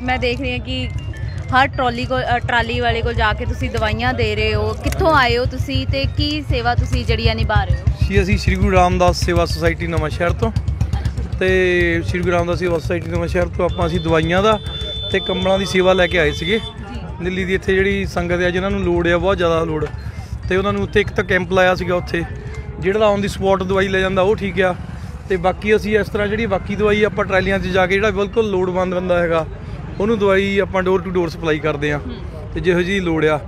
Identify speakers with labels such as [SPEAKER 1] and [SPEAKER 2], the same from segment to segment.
[SPEAKER 1] मैं देख रही हूँ कि हर ट्राली वाले को जाके तुसी दवाइयां दे रहे हो। कित्थों आए हो तुसी ते की सेवा तुसी जड़ी निभा रहे हो?
[SPEAKER 2] जी असी श्री गुरु रामदास सेवा सोसाइटी नवां शहर तो ते श्री गुरु रामदास सेवा सोसाइटी नवां शहर तो आपां असी दवाइयां दा ते कंबलों की सेवा लैके आए सीगे। दिल्ली की इत्थे जिहड़ी संगत है जिन्हां नूं लोड़ है बहुत ज़्यादा लोड़ ते उन्हां नूं उत्थे एक तां कैंप लाया सीगा उत्थे जिहड़ा ऑन दी स्पॉट दवाई ले जांदा वो ठीक आ ते बाकी असी इस तरह जिहड़ी बाकी दवाई आपां ट्रालियां 'च जाके जिहड़ा बिल्कुल लोड़वंद बंदा हैगा ਉਹਨੂੰ ਦਵਾਈ ਆਪਾਂ ਡੋਰ ਟੂ ਡੋਰ ਸਪਲਾਈ ਕਰਦੇ ਆ ਤੇ ਜਿਹੋ ਜਿਹੀ ਲੋੜ ਆ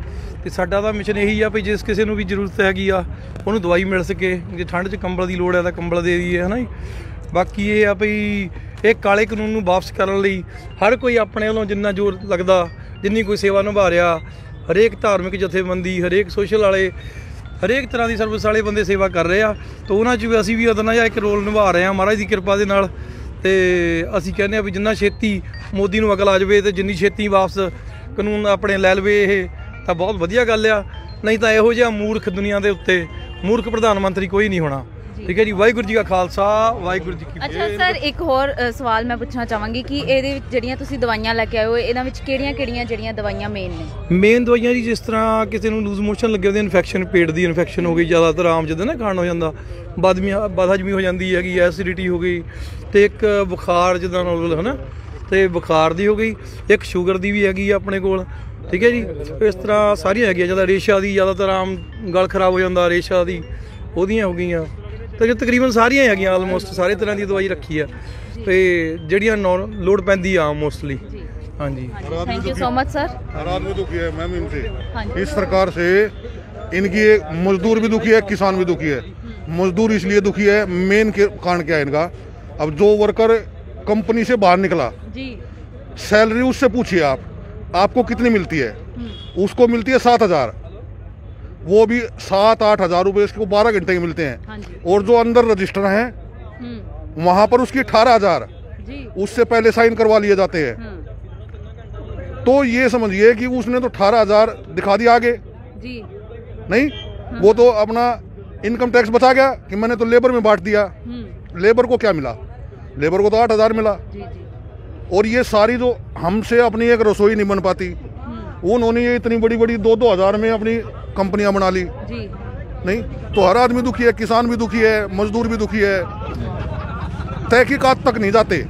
[SPEAKER 2] ਤੇ ਸਾਡਾ ਤਾਂ ਮਿਸ਼ਨ ਇਹੀ ਆ ਵੀ ਜਿਸ ਕਿਸੇ ਨੂੰ ਵੀ ਜ਼ਰੂਰਤ ਹੈਗੀ ਆ ਉਹਨੂੰ ਦਵਾਈ ਮਿਲ ਸਕੇ। ਜੇ ਠੰਡ 'ਚ ਕੰਬਲ ਦੀ ਲੋੜ ਹੈ ਤਾਂ ਕੰਬਲ ਦੇ ਦਈਏ ਹੈ ਨਾ ਜੀ। ਬਾਕੀ ਇਹ ਆ ਵੀ ਇਹ ਕਾਲੇ ਕਾਨੂੰਨ ਨੂੰ ਵਾਪਸ ਕਰਨ ਲਈ ਹਰ ਕੋਈ ਆਪਣੇ ਵੱਲੋਂ ਜਿੰਨਾ ਜ਼ੋਰ ਲੱਗਦਾ ਜਿੰਨੀ ਕੋਈ ਸੇਵਾ ਨਿਭਾ ਰਿਹਾ ਹਰੇਕ ਧਾਰਮਿਕ ਜਥੇਬੰਦੀ ਹਰੇਕ ਸੋਸ਼ਲ ਵਾਲੇ ਹਰੇਕ ਤਰ੍ਹਾਂ ਦੀ ਸਰਵਿਸ ਵਾਲੇ ਬੰਦੇ ਸੇਵਾ ਕਰ ਰਹੇ ਆ ਤਾਂ ਉਹਨਾਂ 'ਚ ਵੀ ਅਸੀਂ ਵੀ ਉਹਦਾ ਜਿਹਾ ਇੱਕ ਰੋਲ ਨਿਭਾ ਰਹੇ ਹਾਂ ਮਹਾਰਾਜ ਦੀ ਕਿਰਪਾ ਦੇ ਨਾਲ। ਤੇ ਅਸੀਂ ਕਹਿੰਦੇ ਆ ਵੀ ਜਿੰਨਾ ਛੇਤੀ ਮੋਦੀ ਨੂੰ ਅਕਲ ਆ ਜਾਵੇ ਤੇ ਜਿੰਨੀ ਛੇਤੀ ਵਾਪਸ ਕਾਨੂੰਨ ਆਪਣੇ ਲੈ ਲਵੇ ਇਹ ਤਾਂ ਬਹੁਤ ਵਧੀਆ ਗੱਲ ਆ। ਨਹੀਂ ਤਾਂ ਇਹੋ ਜਿਹਾ ਮੂਰਖ ਦੁਨੀਆ ਦੇ ਉੱਤੇ ਮੂਰਖ ਪ੍ਰਧਾਨ ਮੰਤਰੀ ਕੋਈ ਨਹੀਂ ਹੋਣਾ। ठीक है जी। वाहिगुरू जी का खालसा वाहिगुरू जी की फतेह।
[SPEAKER 1] अच्छा सर एक होर सवाल मैं पूछना चाहवांगी कि ਇਹਦੇ ਵਿੱਚ ਜਿਹੜੀਆਂ ਤੁਸੀਂ ਦਵਾਈਆਂ ਲੈ ਕੇ ਆਏ ਹੋ ਇਹਨਾਂ ਵਿੱਚ ਕਿਹੜੀਆਂ ਜਿਹੜੀਆਂ ਦਵਾਈਆਂ ਮੇਨ ਨੇ?
[SPEAKER 2] ਮੇਨ ਦਵਾਈਆਂ ਜੀ ਜਿਸ ਤਰ੍ਹਾਂ ਕਿਸੇ ਨੂੰ ਲੂਜ਼ ਮੋਸ਼ਨ ਲੱਗੇ ਉਹਦੇ ਇਨਫੈਕਸ਼ਨ ਪੇਟ ਦੀ ਇਨਫੈਕਸ਼ਨ ਹੋ ਗਈ ਜ਼ਿਆਦਾਤਰ ਆਮ ਜਦੋਂ ਨਾ ਖਾਣ ਹੋ ਜਾਂਦਾ ਬਦਹਜ਼ਮੀ ਹੋ ਜਾਂਦੀ ਹੈਗੀ ਐਸਿਡਿਟੀ ਹੋ ਗਈ ਤੇ ਇੱਕ ਬੁਖਾਰ ਜਿੱਦਾਂ ਨੋਰਮਲ ਹੈ ਨਾ ਤੇ ਬੁਖਾਰ ਦੀ ਹੋ ਗਈ ਇੱਕ ਸ਼ੂਗਰ ਦੀ ਵੀ ਹੈਗੀ ਆਪਣੇ ਕੋਲ। ਠੀਕ ਹੈ ਜੀ। ਇਸ ਤਰ੍ਹਾਂ ਸਾਰੀਆਂ ਹੈਗੀਆਂ ਜਿਆਦਾ ਰੇਸ਼ਾ ਦੀ ਜ਼ਿਆਦਾਤਰ ਆਮ ਗਲ ਖਰਾਬ ਹੋ ਜਾਂਦਾ ਰੇਸ਼ਾ ਦੀ ਉਹਦੀਆਂ ਹੋ ਗਈਆਂ ਤੇ ਤਕਰੀਬਨ ਸਾਰੀਆਂ ਹੈਗੀਆਂ ਆਲਮੋਸਟ ਸਾਰੇ ਤਰ੍ਹਾਂ ਦੀ ਦਵਾਈ ਰੱਖੀ ਆ ਤੇ ਜਿਹੜੀਆਂ ਲੋੜ ਪੈਂਦੀ ਆ ਮੋਸਟਲੀ। हाँ जी
[SPEAKER 1] thank you so much sir.
[SPEAKER 3] हर आदमी दुखी है मैम इनसे। इस सरकार से इनकी मजदूर भी दुखी है किसान भी दुखी है। मजदूर इसलिए दुखी है मेन के कारण क्या है इनका अब जो वर्कर कंपनी से बाहर निकला जी सैलरी उससे पूछिए आपको कितनी मिलती है? उसको मिलती है 7,000 वो भी 7-8 हज़ार रुपये इसको 12 घंटे के मिलते हैं। और जो अंदर रजिस्टर हैं वहां पर उसकी 18,000 उससे पहले साइन करवा लिए जाते हैं। तो ये समझिए कि उसने तो 18,000 दिखा दिया आगे जी नहीं वो तो अपना इनकम टैक्स बचा गया कि मैंने तो लेबर में बांट दिया। लेबर को क्या मिला? लेबर को तो 8,000 मिला। और ये सारी जो हमसे अपनी एक रसोई नहीं बन पाती उन्होंने ये इतनी बड़ी 2-2 हज़ार में अपनी कंपनियां बना ली जी। नहीं तो हर आदमी दुखी है किसान भी दुखी है मजदूर भी दुखी है। तहकीकात तक नहीं जाते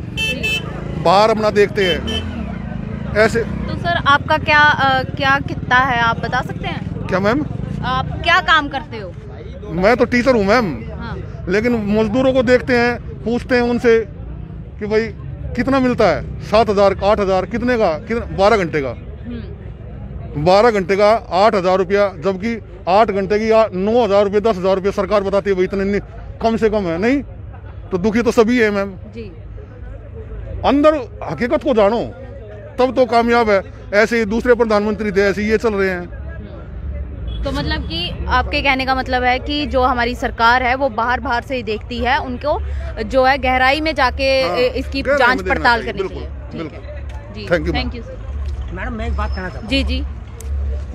[SPEAKER 3] बाहर अपना देखते हैं ऐसे। तो
[SPEAKER 1] सर आपका क्या कितना है आप बता सकते हैं?
[SPEAKER 3] क्या मैम
[SPEAKER 1] आप क्या काम करते हो?
[SPEAKER 3] मैं तो टीचर हूँ मैम। हाँ। लेकिन मजदूरों को देखते हैं पूछते हैं उनसे कि भाई कितना मिलता है? 7,000 8,000 कितने का 12 घंटे का 12 घंटे का 8,000 रुपया जबकि 8 घंटे की 9,000 रुपये 10,000 रुपये सरकार बताती है भाई इतने कम से कम है। नहीं तो दुखी तो सभी है मैम जी। अंदर हकीकत को जानो तब तो कामयाब है। ऐसे ही दूसरे प्रधानमंत्री थे ऐसे ये चल रहे हैं।
[SPEAKER 1] तो मतलब कि आपके कहने का मतलब है कि जो हमारी सरकार है वो बाहर से ही देखती है उनको जो है गहराई में जाके इसकी जांच पड़ताल करनी चाहिए।
[SPEAKER 3] थैंक यू
[SPEAKER 4] मैडम मैं एक बात कहना चाहता हूँ।
[SPEAKER 1] जी जी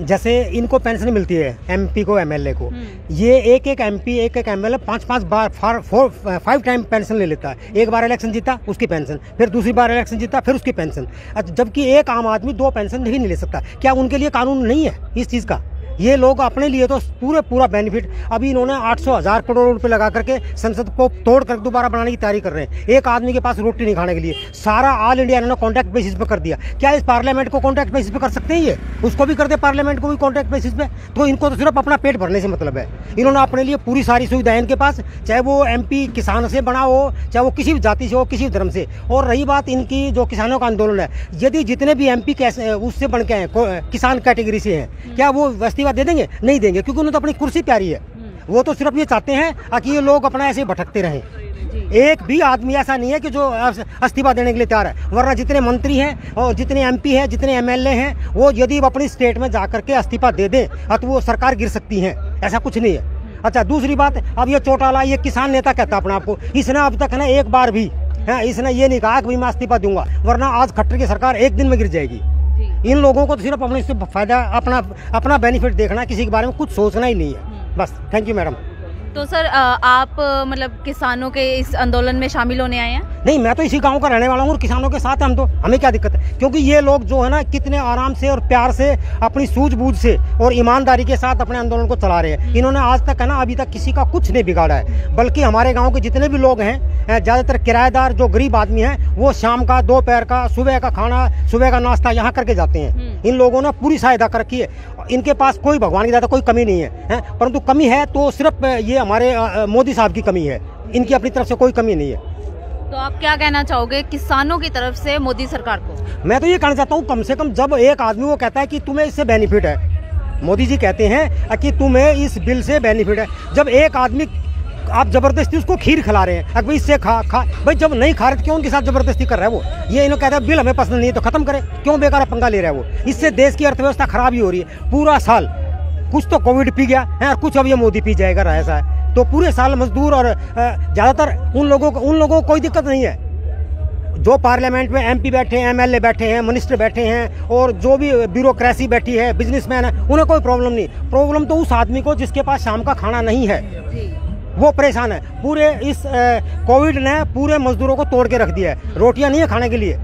[SPEAKER 4] जैसे इनको पेंशन मिलती है एमपी को एमएलए को ये एक एमपी एक एमएलए 5 बार 5 टाइम पेंशन ले लेता है। एक बार इलेक्शन जीता उसकी पेंशन फिर दूसरी बार इलेक्शन जीता फिर उसकी पेंशन जबकि एक आम आदमी 2 पेंशन नहीं ले सकता। क्या उनके लिए कानून नहीं है इस चीज़ का? ये लोग अपने लिए तो पूरा बेनिफिट अभी इन्होंने 800,000 करोड़ रुपए लगा करके संसद को तोड़ कर दोबारा बनाने की तैयारी कर रहे हैं। एक आदमी के पास रोटी नहीं खाने के लिए सारा ऑल इंडिया इन्होंने कॉन्ट्रैक्ट बेसिस पे कर दिया। क्या इस पार्लियामेंट को कॉन्ट्रैक्ट बेसिस पे कर सकते हैं? ये उसको भी कर दे पार्लियामेंट को भी कॉन्ट्रैक्ट बेसिस पे। तो इनको तो सिर्फ अपना पेट भरने से मतलब है। इन्होंने अपने लिए पूरी सारी सुविधाएं इनके पास चाहे वो एमपी किसान से बना हो चाहे वो किसी भी जाति से हो किसी धर्म से। और रही बात इनकी जो किसानों का आंदोलन है यदि जितने भी एमपी उससे बन के हैं किसान कैटेगरी से हैं क्या वो इस्तीफा दे देंगे? नहीं देंगे क्योंकि उन्हें तो अपनी कुर्सी प्यारी है। वो तो सिर्फ ये चाहते हैं कि ये लोग अपना ऐसे भटकते रहें। एक भी आदमी ऐसा नहीं है कि जो इस्तीफा देने के लिए तैयार है। वरना जितने मंत्री हैं और जितने एमपी हैं जितने एमएलए हैं वो यदि अपनी स्टेट में जाकर के इस्तीफा दे दें तो वो सरकार गिर सकती है। ऐसा कुछ नहीं है। अच्छा दूसरी बात अब ये चौटाला ये किसान नेता कहता है अपने आपको इसने अब तक ना एक बार भी इसने ये नहीं कहा कि मैं इस्तीफा दूंगा वरना आज खट्टर की सरकार एक दिन में गिर जाएगी। इन लोगों को तो सिर्फ अपने इससे फायदा अपना बेनिफिट देखना किसी के बारे में कुछ सोचना ही नहीं है बस। Thank you madam.
[SPEAKER 1] तो सर आप मतलब किसानों के इस आंदोलन में शामिल होने आए हैं?
[SPEAKER 4] नहीं, मैं तो इसी गांव का रहने वाला हूँ और किसानों के साथ हम तो, हमें क्या दिक्कत है, क्योंकि ये लोग जो है ना कितने आराम से और प्यार से अपनी सूझबूझ से और ईमानदारी के साथ अपने आंदोलन को चला रहे हैं। इन्होंने आज तक है ना अभी तक किसी का कुछ नहीं बिगाड़ा है, बल्कि हमारे गाँव के जितने भी लोग हैं, ज़्यादातर किराएदार जो गरीब आदमी हैं, वो शाम का, दोपहर का, सुबह का खाना, सुबह का नाश्ता यहाँ करके जाते हैं। इन लोगों ने पूरी सहायता कर रखी है। इनके पास कोई भगवान की ज़्यादा कोई कमी नहीं है, परंतु कमी है तो सिर्फ ये हमारे मोदी साहब की कमी है, इनकी अपनी तरफ से कोई कमी नहीं है।
[SPEAKER 1] तो आप क्या कहना चाहोगे किसानों की तरफ से मोदी सरकार को?
[SPEAKER 4] मैं तो ये कहना चाहता हूँ, कम से कम जब एक आदमी वो कहता है कि तुम्हें इससे बेनिफिट है, मोदी जी कहते हैं कि तुम्हें इस बिल से बेनिफिट है, जब एक आदमी आप जबरदस्ती उसको खीर खिला रहे हैं, भाई इससे खा भाई जब नहीं खा रहे क्यों उनके साथ जबरदस्ती कर रहा है वो? ये इन्होंने कहता है बिल हमें पसंद नहीं है तो खत्म करे, क्यों बेकार पंगा ले रहा है वो? इससे देश की अर्थव्यवस्था खराब ही हो रही है। पूरा साल कुछ तो कोविड पी गया है और कुछ अब ये मोदी पी जाएगा, ऐसा है तो पूरे साल मजदूर और ज़्यादातर उन लोगों को कोई दिक्कत नहीं है। जो पार्लियामेंट में MP बैठे हैं, MLA बैठे हैं, मिनिस्टर बैठे हैं और जो भी ब्यूरोक्रेसी बैठी है, बिजनेसमैन है, उन्हें कोई प्रॉब्लम नहीं। प्रॉब्लम तो उस आदमी को जिसके पास शाम का खाना नहीं है, वो परेशान है। पूरे इस कोविड ने पूरे मजदूरों को तोड़ के रख दिया है, रोटियां नहीं है खाने के लिए।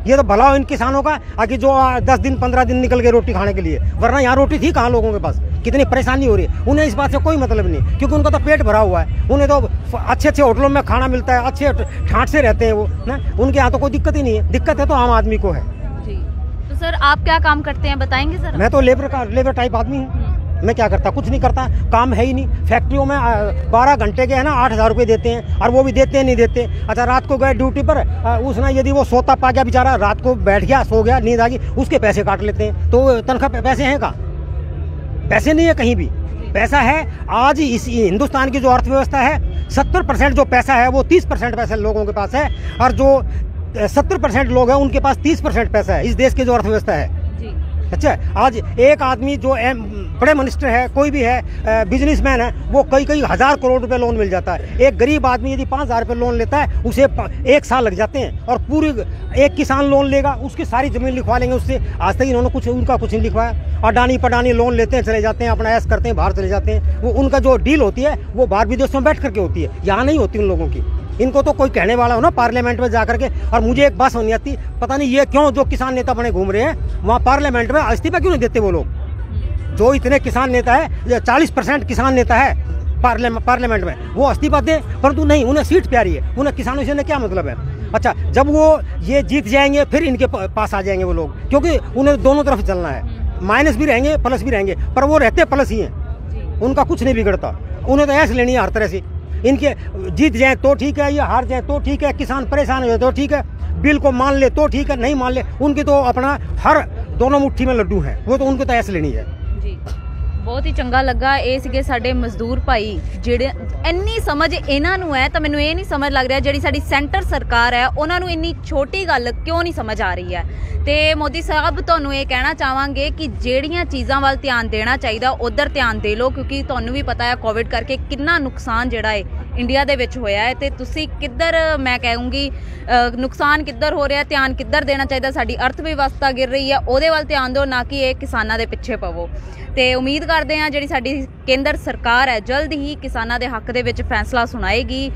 [SPEAKER 4] ये तो भला हो इन किसानों का आगे जो 10 दिन 15 दिन निकल गए रोटी खाने के लिए, वरना यहाँ रोटी थी कहाँ लोगों के पास? कितनी परेशानी हो रही है। उन्हें इस बात से कोई मतलब नहीं, क्योंकि उनका तो पेट भरा हुआ है, उन्हें तो अच्छे अच्छे होटलों में खाना मिलता है, अच्छे ठाट से रहते हैं वो ना, उनके यहाँ तो कोई दिक्कत ही नहीं है। दिक्कत है तो आम आदमी को है।
[SPEAKER 1] जी। तो सर आप क्या काम करते हैं बताएंगे सर?
[SPEAKER 4] मैं तो लेबर टाइप आदमी हूँ। मैं क्या करता? कुछ नहीं करता, काम है ही नहीं। फैक्ट्रियों में 12 घंटे के है ना 8,000 रुपये देते हैं, और वो भी देते नहीं देते। अच्छा, रात को गए ड्यूटी पर, उसने यदि वो सोता पा गया बेचारा, रात को बैठ गया, सो गया, नींद आ गई, उसके पैसे काट लेते हैं। तो तनख्वाह पैसे हैं कहाँ? पैसे नहीं है कहीं भी। पैसा है आज इस हिंदुस्तान की जो अर्थव्यवस्था है, 70% जो पैसा है वो 30% पैसा लोगों के पास है, और जो 70% लोग हैं उनके पास 30% पैसा है इस देश की जो अर्थव्यवस्था है। अच्छा, आज एक आदमी जो बड़े मिनिस्टर है, कोई भी है, बिजनेसमैन है, वो कई हज़ार करोड़ रुपए लोन मिल जाता है। एक गरीब आदमी यदि 5,000 रुपये लोन लेता है, उसे 1 साल लग जाते हैं। और पूरी एक किसान लोन लेगा, उसकी सारी ज़मीन लिखवा लेंगे उससे। आज तक इन्होंने उनका कुछ नहीं लिखवाया। अडानी पडानी लोन लेते हैं, चले जाते हैं, अपना ऐश करते हैं, बाहर चले जाते हैं। वो उनका जो डील होती है वो बाहर विदेशों में बैठ करके होती है, यहाँ नहीं होती उन लोगों की। इनको तो कोई कहने वाला हो ना पार्लियामेंट में जाकर के। और मुझे एक बात समझ नहीं आती, पता नहीं ये क्यों जो किसान नेता बने घूम रहे हैं, वहाँ पार्लियामेंट में इस्तीफा क्यों नहीं देते वो लोग? जो इतने किसान नेता है, 40% किसान नेता है पार्लियामेंट में, वो इस्तीफा दें, परंतु नहीं, उन्हें सीट प्यारी है, उन्हें किसानों से क्या मतलब है? अच्छा, जब वो ये जीत जाएंगे फिर इनके पास आ जाएंगे वो लोग, क्योंकि उन्हें दोनों तरफ चलना है, माइनस भी रहेंगे प्लस भी रहेंगे, पर वो रहते प्लस ही हैं, उनका कुछ नहीं बिगड़ता। उन्हें तो ऐसे लेनी है हर तरह से, इनके जीत जाए तो ठीक है, या हार जाए तो ठीक है, किसान परेशान हो जाए तो ठीक है, बिल को मान ले तो ठीक है, नहीं मान ले, उनके तो अपना हर दोनों मुट्ठी में लड्डू हैं, वो तो उनको तो ऐसे लेनी है।
[SPEAKER 1] जी, बहुत ही ਚੰਗਾ ਲੱਗਾ। ਇਹ ਸੀਗੇ ਸਾਡੇ ਮਜ਼ਦੂਰ ਭਾਈ, ਜਿਹੜੇ ਇੰਨੀ ਸਮਝ ਇਹਨਾਂ ਨੂੰ ਹੈ, ਤਾਂ ਮੈਨੂੰ ਇਹ ਨਹੀਂ ਸਮਝ ਲੱਗ ਰਿਹਾ ਜਿਹੜੀ ਸਾਡੀ ਸੈਂਟਰ ਸਰਕਾਰ ਹੈ ਉਹਨਾਂ ਨੂੰ ਇੰਨੀ ਛੋਟੀ ਗੱਲ ਕਿਉਂ ਨਹੀਂ ਸਮਝ ਆ ਰਹੀ ਹੈ। ਤੇ ਮੋਦੀ ਸਾਹਿਬ ਤੁਹਾਨੂੰ ਇਹ ਕਹਿਣਾ ਚਾਹਾਂਗੇ ਕਿ ਜਿਹੜੀਆਂ ਚੀਜ਼ਾਂ ਵੱਲ ਧਿਆਨ ਦੇਣਾ ਚਾਹੀਦਾ ਉਧਰ ਧਿਆਨ ਦੇ ਲਓ, ਕਿਉਂਕਿ ਤੁਹਾਨੂੰ ਵੀ ਪਤਾ ਹੈ ਕੋਵਿਡ ਕਰਕੇ ਕਿੰਨਾ ਨੁਕਸਾਨ ਜਿਹੜਾ ਹੈ ਇੰਡੀਆ ਦੇ ਵਿੱਚ ਹੋਇਆ ਹੈ, ਤੇ ਤੁਸੀਂ ਕਿੱਧਰ, ਮੈਂ ਕਹੂੰਗੀ ਨੁਕਸਾਨ ਕਿੱਧਰ ਹੋ ਰਿਹਾ, ਧਿਆਨ ਕਿੱਧਰ ਦੇਣਾ ਚਾਹੀਦਾ। ਸਾਡੀ ਅਰਥ ਵਿਵਸਥਾ ਗਿਰ ਰਹੀ ਹੈ, ਉਹਦੇ ਵੱਲ ਧਿਆਨ ਦਿਓ, ਨਾ ਕਿ ਇਹ ਕਿਸਾਨਾਂ ਦੇ ਪਿੱਛੇ ਪਵੋ। ਤੇ ਉਮੀਦ ਕਰਦੇ ਹਾਂ ਜਿਹੜੀ ਸਾਡੀ ਕੇਂਦਰ ਸਰਕਾਰ ਹੈ ਜਲਦ ਹੀ ਕਿਸਾਨਾਂ ਦੇ ਹੱਕ ਦੇ ਵਿੱਚ ਫੈਸਲਾ ਸੁਣਾਏਗੀ।